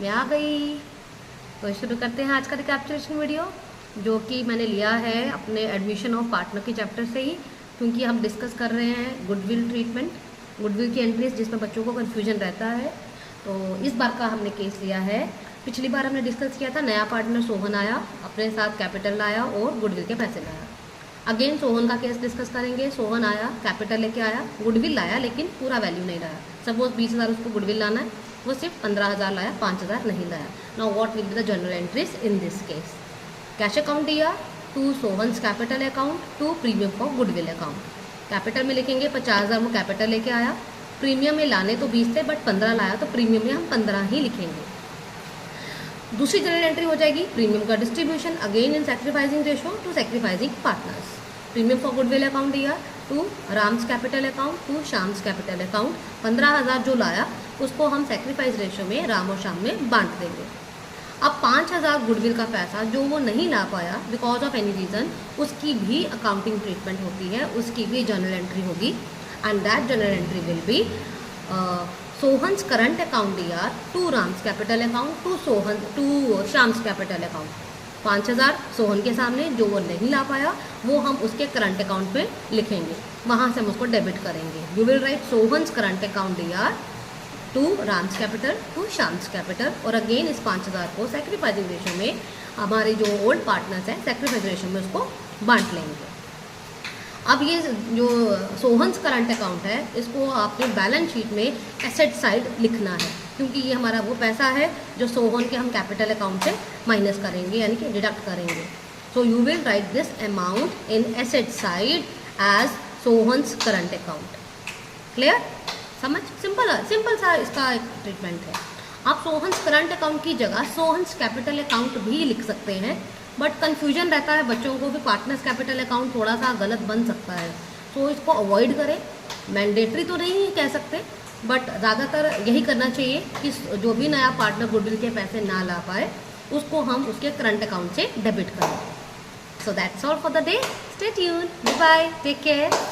मैं आ गई। तो शुरू करते हैं आज का रिकैप्चुलेशन वीडियो, जो कि मैंने लिया है अपने एडमिशन ऑफ पार्टनर के चैप्टर से ही, क्योंकि हम डिस्कस कर रहे हैं गुडविल ट्रीटमेंट, गुडविल की एंट्रीज, जिसमें बच्चों को कन्फ्यूजन रहता है। तो इस बार का हमने केस लिया है। पिछली बार हमने डिस्कस किया था, नया पार्टनर सोहन आया, अपने साथ कैपिटल लाया और गुडविल के पैसे लाया। अगेन सोहन का केस डिस्कस करेंगे। सोहन आया, कैपिटल लेके आया, गुडविल लाया, लेकिन पूरा वैल्यू नहीं लाया। सपोज 20,000 उसको गुडविल लाना है, वो सिर्फ 15,000 लाया, 5,000 नहीं लाया। Now what will be the journal entries in this case? Cash account दिया, to Sohan's capital account, to premium for goodwill account. Capital में लिखेंगे 50,000 वो कैपिटल लेके आया। प्रीमियम में लाने तो 20 थे बट 15 लाया, तो प्रीमियम में हम 15 ही लिखेंगे। दूसरी जनरल एंट्री हो जाएगी प्रीमियम का distribution, again in sacrificing ratio to sacrificing partners. Premium for goodwill account दिया, to Ram's capital account, to Shyam's capital account. 15,000 जो लाया उसको हम सैक्रिफाइस रेशो में राम और श्याम में बांट देंगे। अब 5,000 गुडविल का पैसा जो वो नहीं ला पाया बिकॉज ऑफ एनी रीज़न, उसकी भी अकाउंटिंग ट्रीटमेंट होती है, उसकी भी जनरल एंट्री होगी। And that journal entry will be Sohan's current account दिया, to Ram's capital account, to Shyam's capital account. 5,000 Sohan के सामने जो वो नहीं ला पाया वो हम उसके करंट अकाउंट में लिखेंगे, वहाँ से हम उसको डेबिट करेंगे। You will write Sohan's current account दिया, to Ram's capital, to Shyam's capital. और अगेन इस 5,000 को सैक्रिफाइसिंग रेशो में हमारे जो ओल्ड पार्टनर्स हैं सैक्रिफाइस रेशो में उसको बांट लेंगे। अब ये जो सोहन्स करंट अकाउंट है, इसको आपने बैलेंस शीट में एसेट साइड लिखना है, क्योंकि ये हमारा वो पैसा है जो सोहन के हम कैपिटल अकाउंट से माइनस करेंगे, यानी कि डिडक्ट करेंगे। So you will write this amount in asset side as Sohan's current account. Clear? समझ? सिंपल सा इसका एक ट्रीटमेंट है। आप सोहन्स करंट अकाउंट की जगह सोहन्स कैपिटल अकाउंट भी लिख सकते हैं, बट कन्फ्यूजन रहता है बच्चों को कि पार्टनर्स कैपिटल अकाउंट थोड़ा सा गलत बन सकता है, तो इसको अवॉइड करें। मैंडेटरी तो नहीं कह सकते, बट ज़्यादातर यही करना चाहिए कि जो भी नया पार्टनर गुडविल के पैसे ना ला पाए उसको हम उसके करंट अकाउंट से डेबिट करें। So that's all for the day. Stay tuned, bye bye, take care.